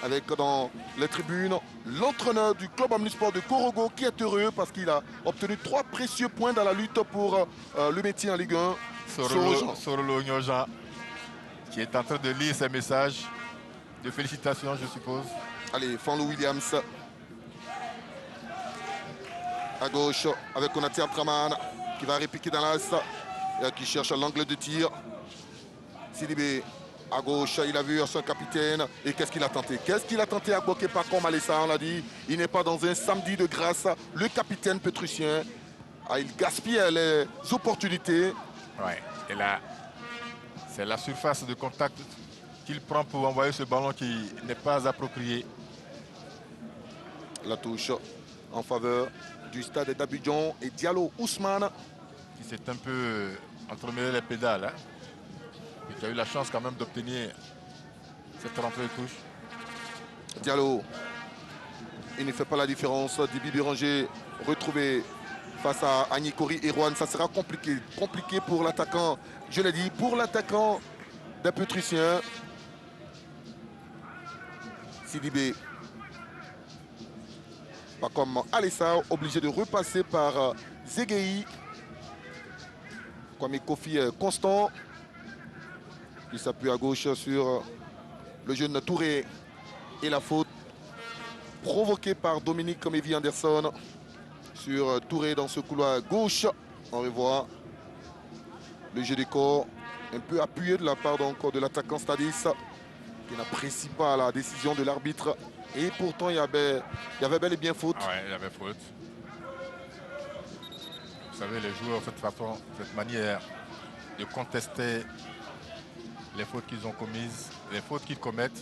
avec dans les tribunes l'entraîneur du club omnisport de Korogo qui est heureux parce qu'il a obtenu 3 précieux points dans la lutte pour le maintien en Ligue 1. Sorolo Nyoja qui est en train de lire ses messages de félicitations, je suppose. Allez, Fanlou Williams à gauche avec Konaté Abdraman qui va répliquer dans l'axe et qui cherche l'angle de tir. Sidibé à gauche, il a vu son capitaine. Et qu'est-ce qu'il a tenté? Qu'est-ce qu'il a tenté à bloquer par contre Malessa? On l'a dit, il n'est pas dans un samedi de grâce. Le capitaine pétrusien, il gaspille les opportunités. Ouais, et là, c'est la surface de contact qu'il prend pour envoyer ce ballon qui n'est pas approprié. La touche en faveur du stade d'Abidjan et Diallo Ousmane. Qui s'est un peu entremêlé les pédales. Hein, et qui a eu la chance quand même d'obtenir cette rentrée de touche. Diallo, il ne fait pas la différence. Dibi Béranger retrouvé face à Anikori et Rouen. Ça sera compliqué. Compliqué pour l'attaquant. Je l'ai dit, pour l'attaquant des Pétriciens. Sidibé. Pas comme Alessa, obligé de repasser par Zegei. Kwame Kofi constant. Il s'appuie à gauche sur le jeune Touré. Et la faute provoquée par Dominique Mevi Anderson sur Touré dans ce couloir gauche. On revoit le jeu des corps un peu appuyé de la part de l'attaquant Stadis qui n'apprécie pas la décision de l'arbitre. Et pourtant, il y avait bel et bien faute. Ouais, il y avait faute. Vous savez, les joueurs, de cette façon, cette manière de contester les fautes qu'ils ont commises, les fautes qu'ils commettent.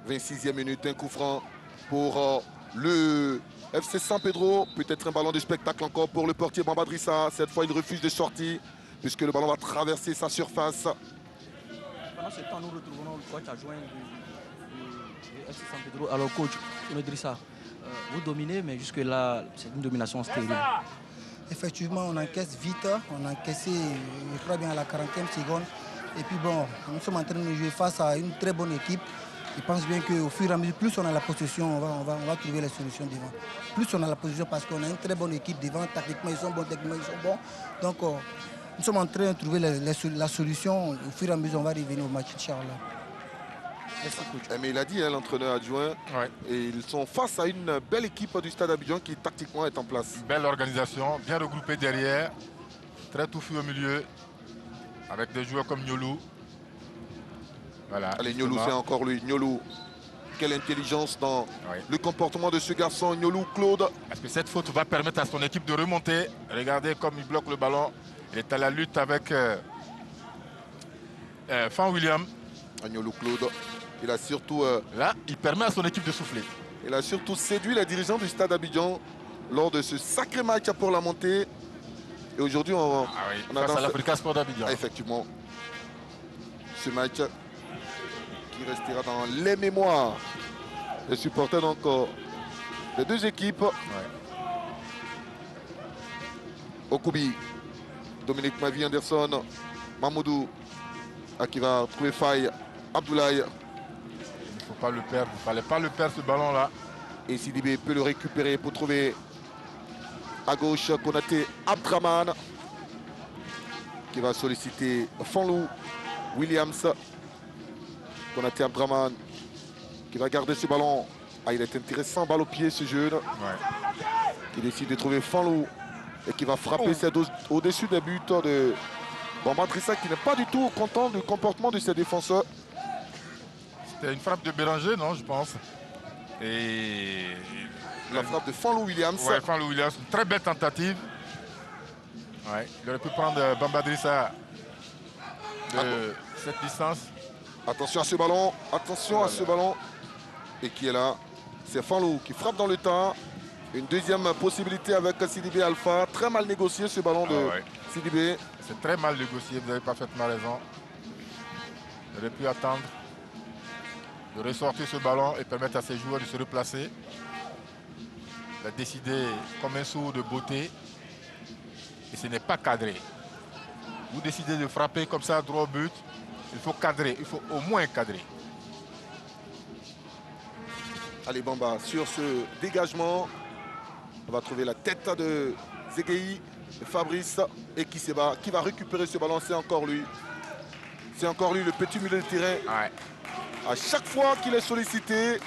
26e minute, un coup franc pour le FC San Pedro. Peut-être un ballon de spectacle encore pour le portier Bamba Drissa. Cette fois, il refuse de sortir puisque le ballon va traverser sa surface. Pendant ce temps, nous retrouvons le coach adjoint du FC San Pedro. Alors, coach, Drissa, vous dominez, mais jusque-là, c'est une domination stérile. Effectivement, on encaisse vite. On a encaissé, je crois bien, à la 40e seconde. Et puis bon, nous sommes en train de jouer face à une très bonne équipe. Je pense bien qu'au fur et à mesure, plus on a la possession, on va trouver les solutions devant. Plus on a la possession parce qu'on a une très bonne équipe devant. Tactiquement, ils sont bons, techniquement, ils sont bons. Donc, nous sommes en train de trouver la solution. Au fur et à mesure, on va revenir au match, Inch'Allah. Mais il a dit, l'entraîneur adjoint, Ouais. et ils sont face à une belle équipe du Stade Abidjan qui tactiquement est en place. Belle organisation, bien regroupée derrière, très touffu au milieu, avec des joueurs comme Nyolou. Voilà. Allez, Nyolou, c'est encore lui. Nyolou, quelle intelligence dans le comportement de ce garçon, Nyolou Claude. Est-ce que cette faute va permettre à son équipe de remonter? Regardez comme il bloque le ballon. Il est à la lutte avec Fan William. Nyolou Claude, il a surtout... Là, il permet à son équipe de souffler. Il a surtout séduit les dirigeants du Stade Abidjan lors de ce sacré match pour la montée. Et aujourd'hui, on a face à l'Africa Sport d'Abidjan. Effectivement, ce match qui restera dans les mémoires des supporters encore des deux équipes. Okubi, Dominique Mavi Anderson, Mamoudou, qui va trouver faille, Abdoulaye. Il ne faut pas le perdre, il ne fallait pas le perdre ce ballon-là. Et Sidibé peut le récupérer pour trouver à gauche Konaté Abdraman qui va solliciter Fanlou Williams. Konaté Abdraman qui va garder ce ballon. Ah, il est intéressant, balle au pied ce jeune. Qui décide de trouver Fanlou et qui va frapper au-dessus des buts de Bamba Drissa qui n'est pas du tout content du comportement de ses défenseurs. C'était une frappe de Béranger, non, je pense. Et La frappe de Fanlo Williams. Ouais, Fanlo Williams, une très belle tentative. Ouais, il aurait pu prendre Bamba Drissa de cette distance. Attention à ce ballon. Attention à ce ballon. Et qui est là? C'est Fanlo qui frappe dans le tas. Une deuxième possibilité avec Sidibé Alpha. Très mal négocié ce ballon de Sidibé. C'est très mal négocié, vous avez parfaitement raison. Il aurait pu attendre de ressortir ce ballon et permettre à ses joueurs de se replacer. Il a décidé comme un saut de beauté. Et ce n'est pas cadré. Vous décidez de frapper comme ça droit au but. Il faut cadrer, il faut au moins cadrer. Allez Bamba sur ce dégagement. On va trouver la tête de Zegei, de Fabrice et qui va récupérer ce ballon. C'est encore lui. C'est encore lui, le petit milieu de terrain. Ouais. À chaque fois qu'il est sollicité,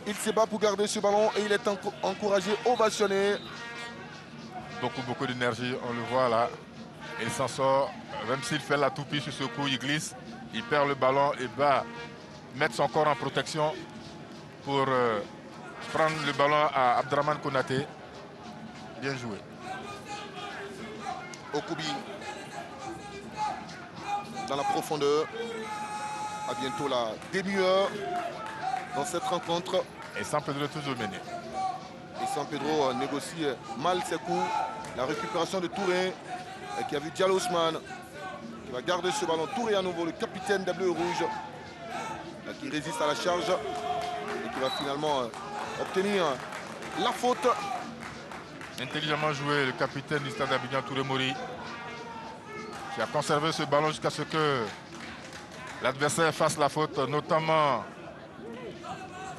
il se bat pour garder ce ballon et il est encouragé, ovationné. Beaucoup d'énergie, on le voit là. Il s'en sort, même s'il fait la toupie sur ce coup, il glisse, il perd le ballon et va mettre son corps en protection pour prendre le ballon à Abdraman Konaté. Bien joué. Okubi dans la profondeur. À bientôt la demi-heure dans cette rencontre. Et San Pedro est toujours mené. Et San Pedro négocie mal ses coups. La récupération de Touré qui a vu Diallo Ousmane qui va garder ce ballon. Touré à nouveau, le capitaine des Bleus Rouges qui résiste à la charge et qui va finalement obtenir la faute. Intelligemment joué, le capitaine du Stade d'Abidjan, Touré Mori, qui a conservé ce ballon jusqu'à ce que l'adversaire fasse la faute, notamment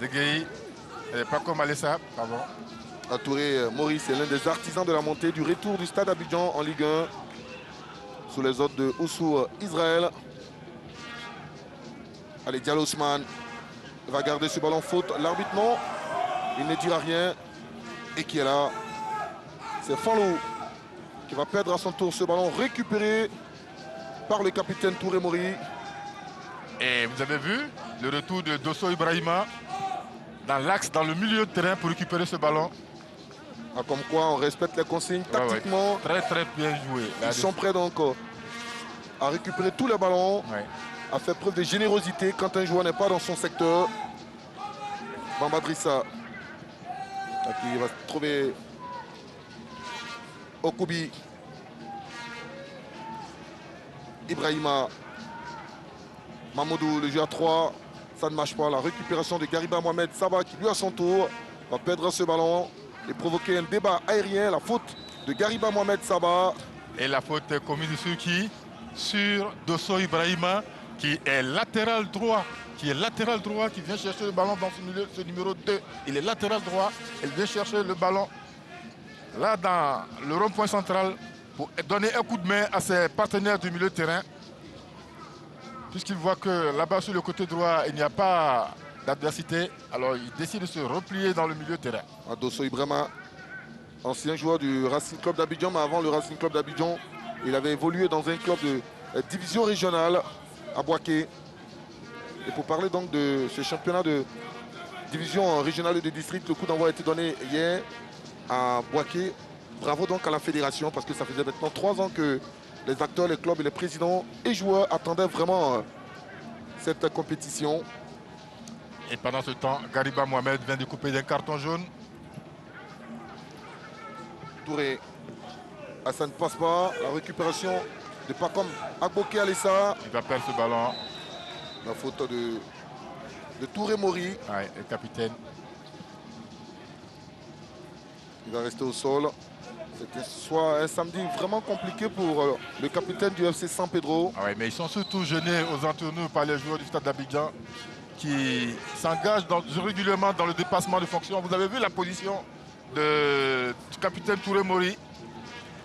Zegei, et Paco Malessa, pardon. Touré Maurice est l'un des artisans de la montée du retour du Stade Abidjan en Ligue 1 sous les ordres de Oussou Israël. Allez, Diallo Ousmane va garder ce ballon, faute. L'arbitre non, il ne dira rien. Et qui est là? C'est Fanlo qui va perdre à son tour ce ballon récupéré par le capitaine Touré Mori. Et vous avez vu le retour de Dosso Ibrahima dans l'axe, dans le milieu de terrain pour récupérer ce ballon. Ah, comme quoi on respecte les consignes tactiquement. Ouais. Très bien joué. Ils sont prêts donc à récupérer tous les ballons, ouais. À faire preuve de générosité quand un joueur n'est pas dans son secteur. Bamba Drissa qui va trouver Okubi. Ibrahima. Mamadou, le jeu à 3. Ça ne marche pas. La récupération de Gariba Mohamed Saba qui lui à son tour va perdre ce ballon et provoquer un débat aérien. La faute de Gariba Mohamed Saba. Et la faute est commise sur qui? Sur Dosso Ibrahima qui est latéral droit. Qui vient chercher le ballon dans ce numéro 2. Il est latéral droit. Il vient chercher le ballon là dans le rond-point central pour donner un coup de main à ses partenaires du milieu de terrain. Puisqu'il voit que là-bas sur le côté droit, il n'y a pas d'adversité. Alors il décide de se replier dans le milieu de terrain. Dosso Ibrahima, ancien joueur du Racing Club d'Abidjan, mais avant le Racing Club d'Abidjan, il avait évolué dans un club de division régionale à Boaké. Et pour parler donc de ce championnat de division régionale de district, le coup d'envoi a été donné hier à Boaké. Bravo donc à la fédération parce que ça faisait maintenant 3 ans que les acteurs, les clubs et les présidents et joueurs attendaient vraiment cette compétition. Et pendant ce temps, Gariba Mohamed vient de couper d'un carton jaune. Touré. Ah, ça ne passe pas. La récupération de Pacom Agboké Alessa. Il va perdre ce ballon. La faute de Touré Mori. Ouais, le capitaine. Il va rester au sol. C'était soit un samedi vraiment compliqué pour le capitaine du FC San Pedro. Ah ouais, mais ils sont surtout gênés aux entournures par les joueurs du Stade d'Abidjan qui s'engagent régulièrement dans le dépassement de fonction. Vous avez vu la position du capitaine Touré Mori.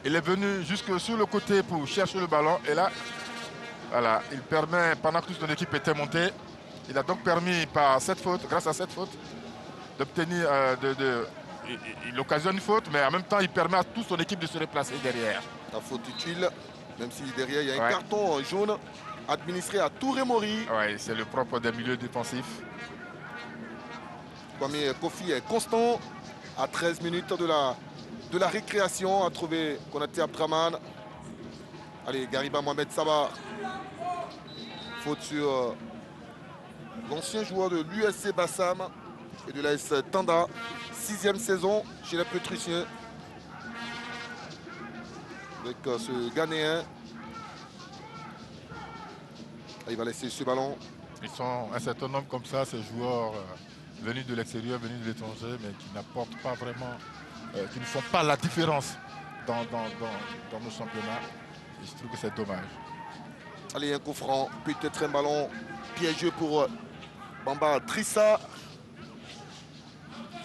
Il est venu jusque sur le côté pour chercher le ballon. Et là, voilà, il permet, pendant que toute son équipe était montée, il a donc permis par cette faute, grâce à cette faute, d'obtenir il occasionne une faute, mais en même temps, il permet à toute son équipe de se replacer derrière. La faute utile, même si derrière, il y a un carton jaune administré à Touré Mori. Oui, c'est le propre des milieux défensifs. Kwame Kofi est constant. à 13 minutes de la récréation, a trouvé Konaté Abdraman. Allez, Gariba Mohamed Saba. Faute sur l'ancien joueur de l'USC Bassam et de l'AS Tanda. 6e saison chez les Pétriciens. Avec ce Ghanéen. Il va laisser ce ballon. Ils sont un certain nombre comme ça, ces joueurs venus de l'extérieur, venus de l'étranger, mais qui n'apportent pas vraiment, qui ne font pas la différence dans nos championnats. Et je trouve que c'est dommage. Allez, un coup franc, peut-être un ballon piégeux pour Bamba Drissa.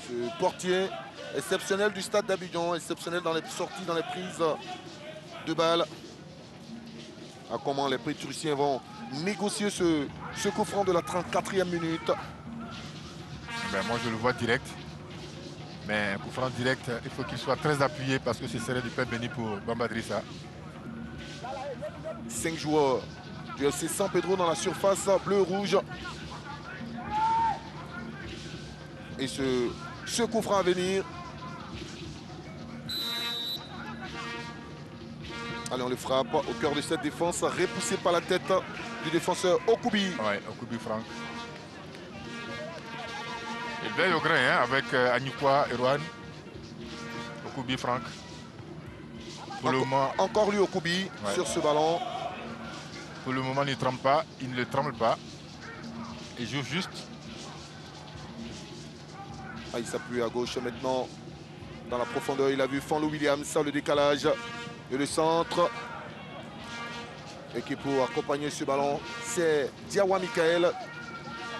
Ce portier exceptionnel du stade d'Abidjan, exceptionnel dans les sorties, dans les prises de balles. À comment les Pétriciens vont négocier ce coup franc de la 34e minute. Ben, moi, je le vois direct. Mais un coup franc direct, il faut qu'il soit très appuyé parce que ce serait du pain béni pour Bamba Drissa. 5 joueurs du FC San Pedro dans la surface bleu-rouge. Et ce coup franc à venir. Allez, on le frappe au cœur de cette défense, repoussé par la tête du défenseur Okubi. Ouais, Okubi Franck. Il veille au grain hein, avec Anikwa Erwan. Okubi Franck. Pour le moment, encore lui Okubi sur ce ballon. Pour le moment, il ne le tremble pas. Il joue juste. Ah, il s'appuie à gauche maintenant. Dans la profondeur, il a vu Fanlou Williams, le décalage et le centre. Et qui pour accompagner ce ballon, c'est Diawa Michael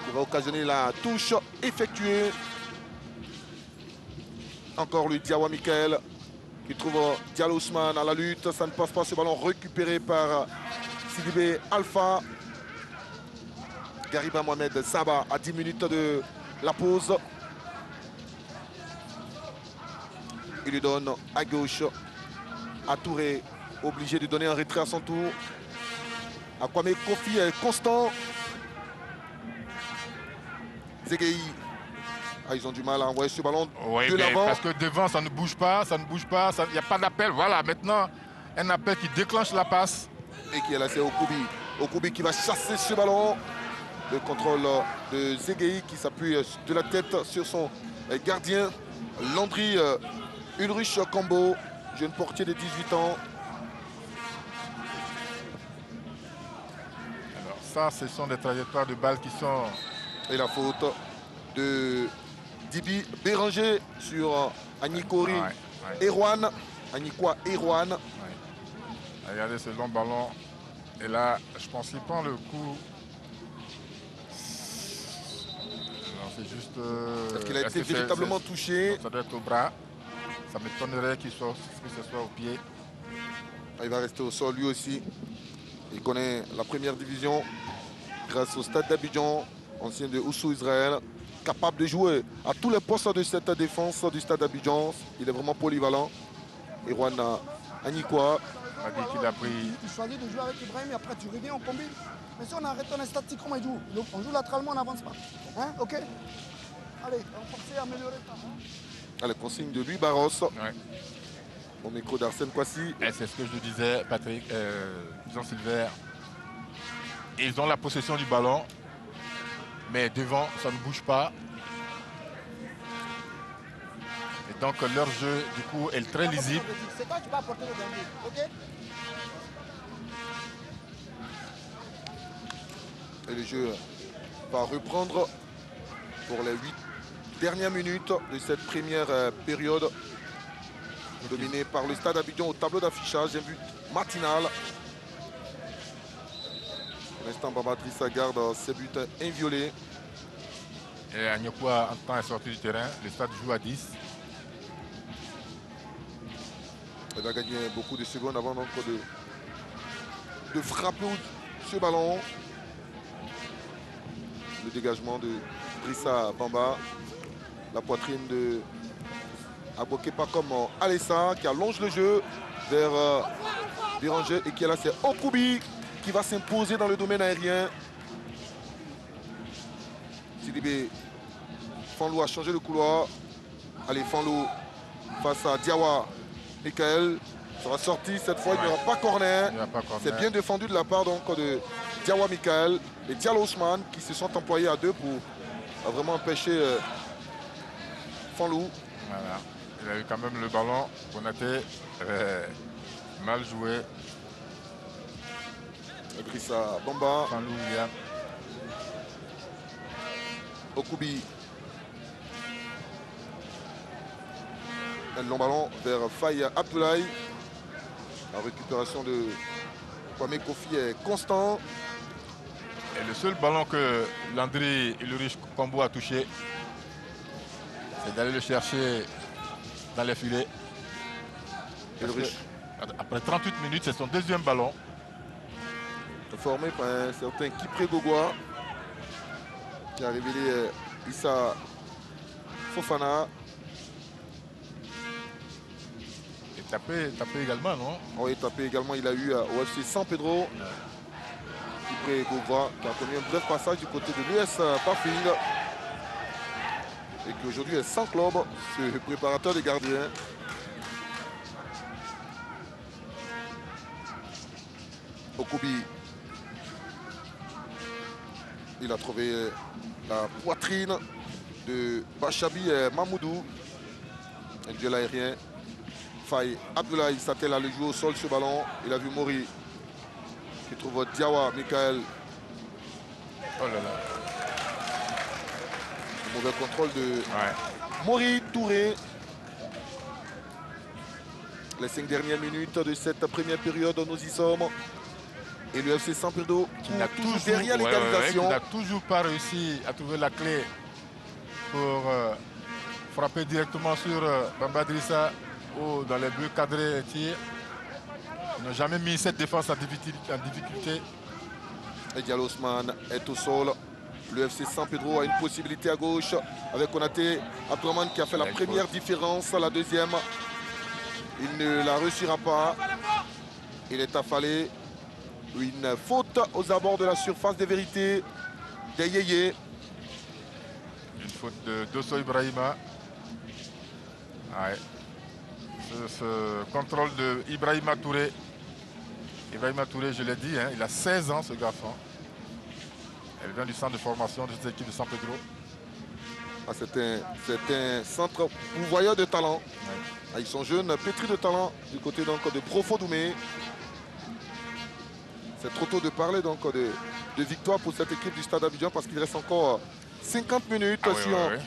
qui va occasionner la touche effectuée. Encore lui, Diawa Michael qui trouve Diallo Ousmane à la lutte. Ça ne passe pas, ce ballon récupéré par Sidibé Alpha. Gariba Mohamed Saba à 10 minutes de la pause. Il lui donne à gauche à Touré, obligé de donner un retrait à son tour. À Kwame Kofi est constant. Zegei. Ah, ils ont du mal à envoyer ce ballon oui, de l'avant. Parce que devant, ça ne bouge pas, il n'y a pas d'appel. Voilà, maintenant, un appel qui déclenche la passe. Et qui est laissé Okubi. Okubi qui va chasser ce ballon. Le contrôle de Zegei qui s'appuie de la tête sur son gardien. Landry Ulrich Combo, jeune portier de 18 ans. Alors ça, ce sont des trajectoires de balles qui sont... Et la faute de Dibi Béranger sur Anikori Erwan. Anikwa Erwan. Regardez ce long ballon. Et là, je pense qu'il prend le coup. C'est juste... Est-ce qu'il a été véritablement touché? Ça doit être au bras. Ça m'étonnerait que ce soit au pied. Il va rester au sol lui aussi. Il connaît la première division grâce au stade d'Abidjan, ancien de Oussou Israël, capable de jouer à tous les postes de cette défense du stade d'Abidjan. Il est vraiment polyvalent. Erwan Anikwa. On a dit qu'il a pris... Tu choisis de jouer avec Ibrahim et après tu reviens, on combine. Mais si on arrête, on est statique, comment il joue? Donc on joue latéralement, on n'avance pas. Hein? Ok? Allez, renforcer, améliorer. Allez, consigne de Louis Barros. Ouais. Au micro d'Arsène Kwasi. C'est ce que je disais, Patrick, Jean Silver. Ils ont la possession du ballon, mais devant, ça ne bouge pas. Et donc leur jeu, du coup, est très lisible. C'est toi qui vas apporter le danger, ok? Et le jeu va reprendre pour les 8 dernières minutes de cette première période. Dominé par le stade Abidjan au tableau d'affichage, un but matinal. Pour l'instant, Bamba Drissa garde ses buts inviolés. Et Agnokwa, en temps, est sorti du terrain. Le stade joue à 10. Il va gagner beaucoup de secondes avant donc de frapper ce ballon. Le dégagement de Drissa Bamba. La poitrine de Abokepa comme Alessa qui allonge le jeu vers Béranger et qui est là, c'est Okubi qui va s'imposer dans le domaine aérien. Sidibé Fanlou a changé le couloir. Allez, Fanlou face à Diawa. Michael sera sorti cette fois, il n'y aura pas corner. C'est bien défendu de la part donc, de Diawa Michael et Diallo Ousmane qui se sont employés à deux pour vraiment empêcher Fanlou. Voilà. Il a eu quand même le ballon. Konaté mal joué. Idrissa Bamba. Fanlou, William. Okubi. Un long ballon vers Faye Abdoulaye. La récupération de Kwame Kofi est constant. Et le seul ballon que Landry Ulrich Combo a touché, c'est d'aller le chercher dans les filets. Après 38 minutes, c'est son deuxième ballon. Formé par un certain Kipré Gogoa qui a révélé Issa Fofana. Et tapé également, non? Oui, tapé également, il a eu au FC San Pedro. Kipré Gogoa qui a connu un bref passage du côté de l'US Parfing. Et qui aujourd'hui est sans club, ce préparateur des gardiens. Okubi. Il a trouvé la poitrine de Bachabi Mamoudou. Un duel aérien. Faye Abdoulaye s'attelle à le jouer au sol ce ballon. Il a vu Mori qui trouve Diawa Michael. Oh là là. Un mauvais contrôle de Mori Touré. Les 5 dernières minutes de cette première période, nous y sommes. Et le FC San Pedro qui n'a toujours derrière l'égalisation. Il n'a toujours pas réussi à trouver la clé pour frapper directement sur Bamba Drissa ou dans les buts cadrés et tirs. Ils n'ont jamais mis cette défense en difficulté. Et Diallo Ousmane est au sol. Le FC San Pedro a une possibilité à gauche avec Konaté Abdourahmane qui a fait la première différence. La deuxième, il ne la réussira pas. Il est affalé. Une faute aux abords de la surface des vérités des Yéyés. Une faute de Dosso Ibrahima. Ouais. Ce contrôle de Ibrahima Touré. Ibrahima Touré, je l'ai dit, hein, il a 16 ans ce garçon. Elle vient du centre de formation de cette équipe de San Pedro. Ah, c'est un centre pourvoyeur de talent. Ouais. Ah, ils sont jeunes, pétris de talent du côté donc, de Profo Doumé. C'est trop tôt de parler donc, de victoire pour cette équipe du Stade Abidjan parce qu'il reste encore 50 minutes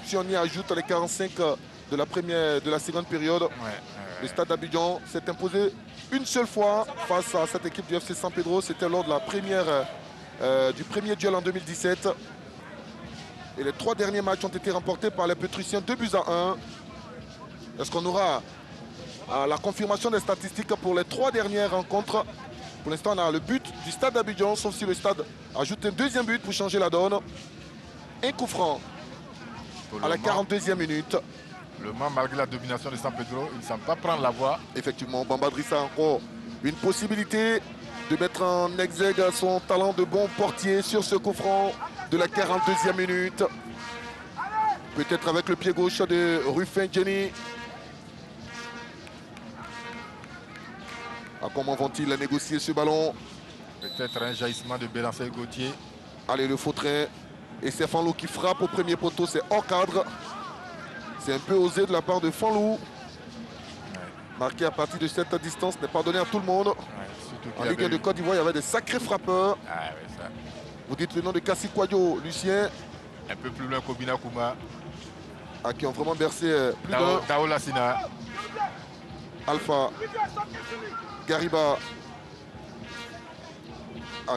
si on y ajoute les 45 de la seconde période. Le Stade d'Abidjan s'est imposé une seule fois face à cette équipe du FC San Pedro. C'était lors de la du premier duel en 2017. Et les 3 derniers matchs ont été remportés par les Pétriciens 2-1. Est-ce qu'on aura la confirmation des statistiques pour les 3 dernières rencontres? Pour l'instant, on a le but du Stade d'Abidjan, sauf si le Stade ajoute un deuxième but pour changer la donne. Un coup franc à la 42e minute. Le Mans, malgré la domination de San Pedro, il ne semble pas prendre la voie. Effectivement, Bamba Drissa a encore une possibilité de mettre en exergue son talent de bon portier sur ce coup franc de la 42e minute. Peut-être avec le pied gauche de Ruffin Jenny. Comment vont-ils négocier ce ballon? Peut-être un jaillissement de Bélancé Gauthier. Allez, le faux train. Et c'est Fanlou qui frappe au premier poteau. C'est hors cadre. C'est un peu osé de la part de Fanlou. Marqué à partir de cette distance n'est pas donné à tout le monde. En Ligue 1 de Côte d'Ivoire, il y avait des sacrés frappeurs. Vous dites le nom de Kassi Kouadio, Lucien. Un peu plus loin qu'Obina Kouma. Qui ont vraiment bercé plus d'un. Dao Lassina. Alpha. Gariba.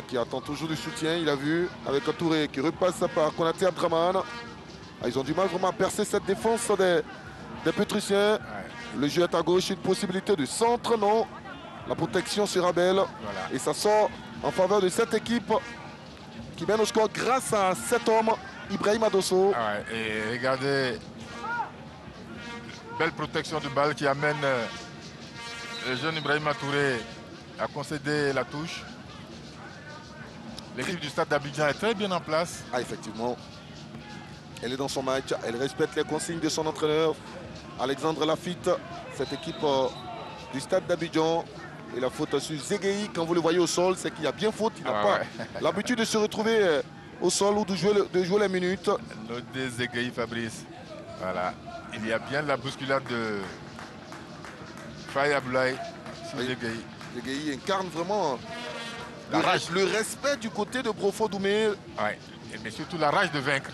Qui attend toujours du soutien. Il a vu avec un Touré qui repasse par Konaté Abdraman. Ils ont du mal vraiment à percer cette défense des Pétriciens. Le jeu est à gauche, une possibilité de centre, non. La protection sera belle. Voilà. Et ça sort en faveur de cette équipe qui mène au score grâce à cet homme, Ibrahima Dosso. Et regardez, belle protection de balle qui amène le jeune Ibrahima Touré à concéder la touche. L'équipe du Stade d'Abidjan est très bien en place. Effectivement. Elle est dans son match, elle respecte les consignes de son entraîneur. Alexandre Lafitte, cette équipe du stade d'Abidjan. Et la faute sur Zegei, quand vous le voyez au sol, c'est qu'il y a bien faute. Il n'a pas l'habitude de se retrouver au sol ou de jouer les minutes. Nodé Zegei, Fabrice. Voilà. Il y a bien la bousculade de Faye Aboulaye sur Zegei. Zegei incarne vraiment le respect du côté de Brofo Doumé. Ouais. Mais surtout la rage de vaincre.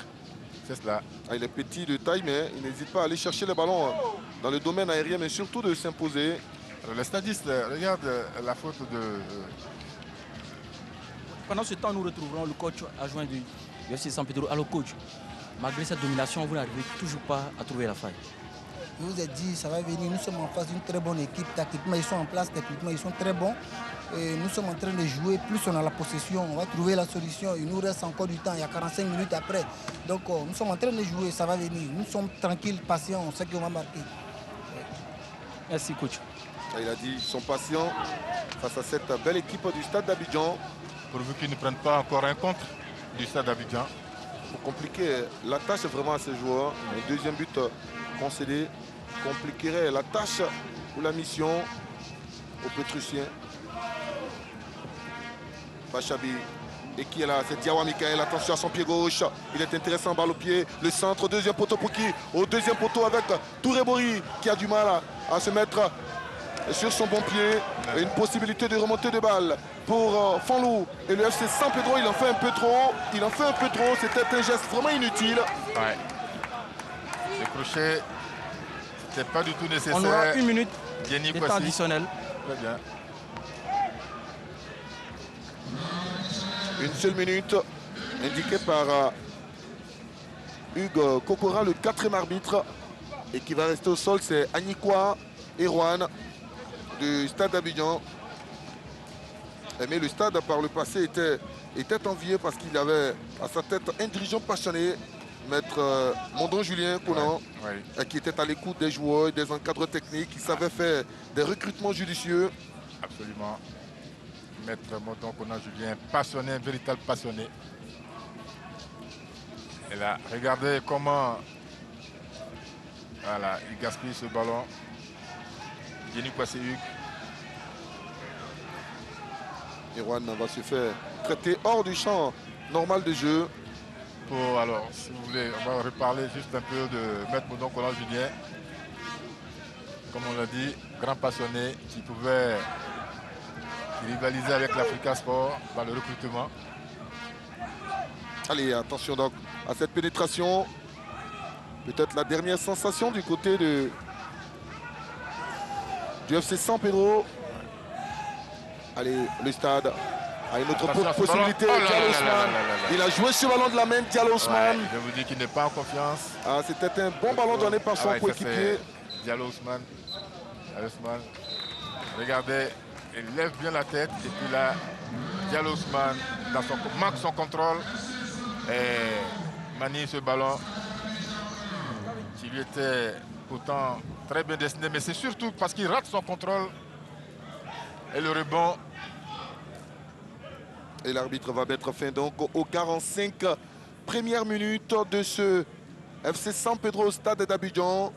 C'est cela. Il est petit de taille, mais il n'hésite pas à aller chercher les ballons dans le domaine aérien, mais surtout de s'imposer. Les stadistes, regarde la faute de... Pendant ce temps, nous retrouverons le coach adjoint du FC San Pedro. Alors coach, malgré cette domination, vous n'arrivez toujours pas à trouver la faille. Je vous ai dit, ça va venir. Nous sommes en face d'une très bonne équipe. Tactiquement, ils sont en place. Techniquement, ils sont très bons. Et nous sommes en train de jouer. Plus on a la possession, on va trouver la solution. Il nous reste encore du temps. Il y a 45 minutes après. Donc, nous sommes en train de jouer. Ça va venir. Nous sommes tranquilles, patients. On sait qu'on va marquer. Merci, coach. Il a dit qu'ils sont patients face à cette belle équipe du stade d'Abidjan. Pourvu qu'ils ne prennent pas encore un contre du stade d'Abidjan. Pour compliquer la tâche vraiment à ces joueurs. Le deuxième but concédé compliquerait la tâche ou la mission aux Pétrusiens. Bachabi. Et qui est là? C'est Diawa Mikael. Attention à son pied gauche. Il est intéressant, balle au pied. Le centre, deuxième poteau pour qui? Au deuxième poteau avec Touré Bori qui a du mal à se mettre sur son bon pied. Et une possibilité de remontée de balle pour Fanlou. Et le FC San Pedro, il en fait un peu trop. Il en fait un peu trop. C'était un geste vraiment inutile. Ouais. Le crochet, c'était pas du tout nécessaire. On aura une minute Jenny de temps additionnel. Très bien. Une seule minute indiquée par Hugues Kokora, le 4e arbitre. Et qui va rester au sol, c'est Anikwa Erwan du stade d'Abidjan. Mais le stade, par le passé, était envié parce qu'il avait à sa tête un dirigeant passionné, maître Mondon Julien Conan, qui était à l'écoute des joueurs, des encadreurs techniques, qui savait faire des recrutements judicieux. Absolument. Maître Mondon Conan Julien, passionné, un véritable passionné. Et là, regardez comment voilà, il gaspille ce ballon. Jenny Kwasi-Hugues. Erwan va se faire traiter hors du champ normal de jeu. Alors, si vous voulez, on va reparler juste un peu de Maître Mondon Conan Julien. Comme on l'a dit, grand passionné qui pouvait rivaliser avec l'Africa Sport dans le recrutement. Allez, attention donc à cette pénétration. Peut-être la dernière sensation du côté du FC San Pedro. Allez, le stade a une autre possibilité. Diallo Ousmane. Il a joué sur le ballon de la main, Diallo Ousmane. Je vous dis qu'il n'est pas en confiance. Ah, c'était un bon ballon donné par son coéquipier. Diallo Ousmane. Regardez, il lève bien la tête. Et puis là, Diallo Ousmane marque son contrôle et manie ce ballon qui lui était pourtant très bien destiné. Mais c'est surtout parce qu'il rate son contrôle et le rebond. Et l'arbitre va mettre fin donc aux 45 premières minutes de ce FC San Pedro au stade d'Abidjan.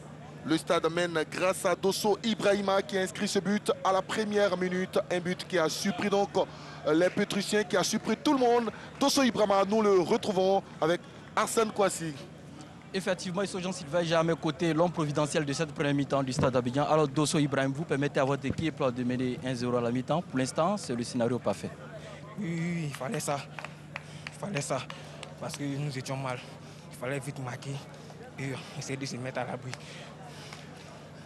Le stade mène grâce à Dosso Ibrahima qui a inscrit ce but à la première minute. Un but qui a surpris donc les Pétrusiens, qui a surpris tout le monde. Dosso Ibrahima, nous le retrouvons avec Arsène Kouassi. Effectivement, ils sont Jean-Sylvain j'ai à mes côtés, l'homme providentiel de cette première mi-temps du stade d'Abidjan. Alors Dosso Ibrahim, vous permettez à votre équipe de mener 1-0 à la mi-temps. Pour l'instant, c'est le scénario parfait. Oui, il fallait ça. Il fallait ça. Parce que nous étions mal. Il fallait vite marquer et essayer de se mettre à l'abri.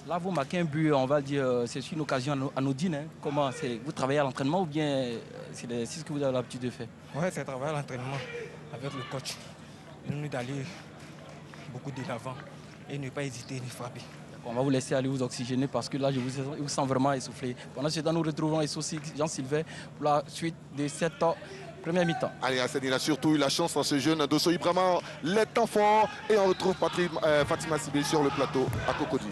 Là, vous marquez un but, on va dire, c'est une occasion anodine. Hein. Comment vous travaillez à l'entraînement ou bien c'est ce que vous avez l'habitude de faire? Oui, c'est travailler à l'entraînement avec le coach. Il nous dit d'aller beaucoup de l'avant et ne pas hésiter ni frapper. On va vous laisser aller vous oxygéner parce que là, je vous sens vraiment essoufflé. Pendant ce temps, nous retrouvons aussi Jean-Sylvain pour la suite de cette première mi-temps. Allez, Hassan, il a surtout eu la chance dans ce jeune Dosso Ibrahima, les temps forts. Et on retrouve Fatima Sibé sur le plateau à Cocody.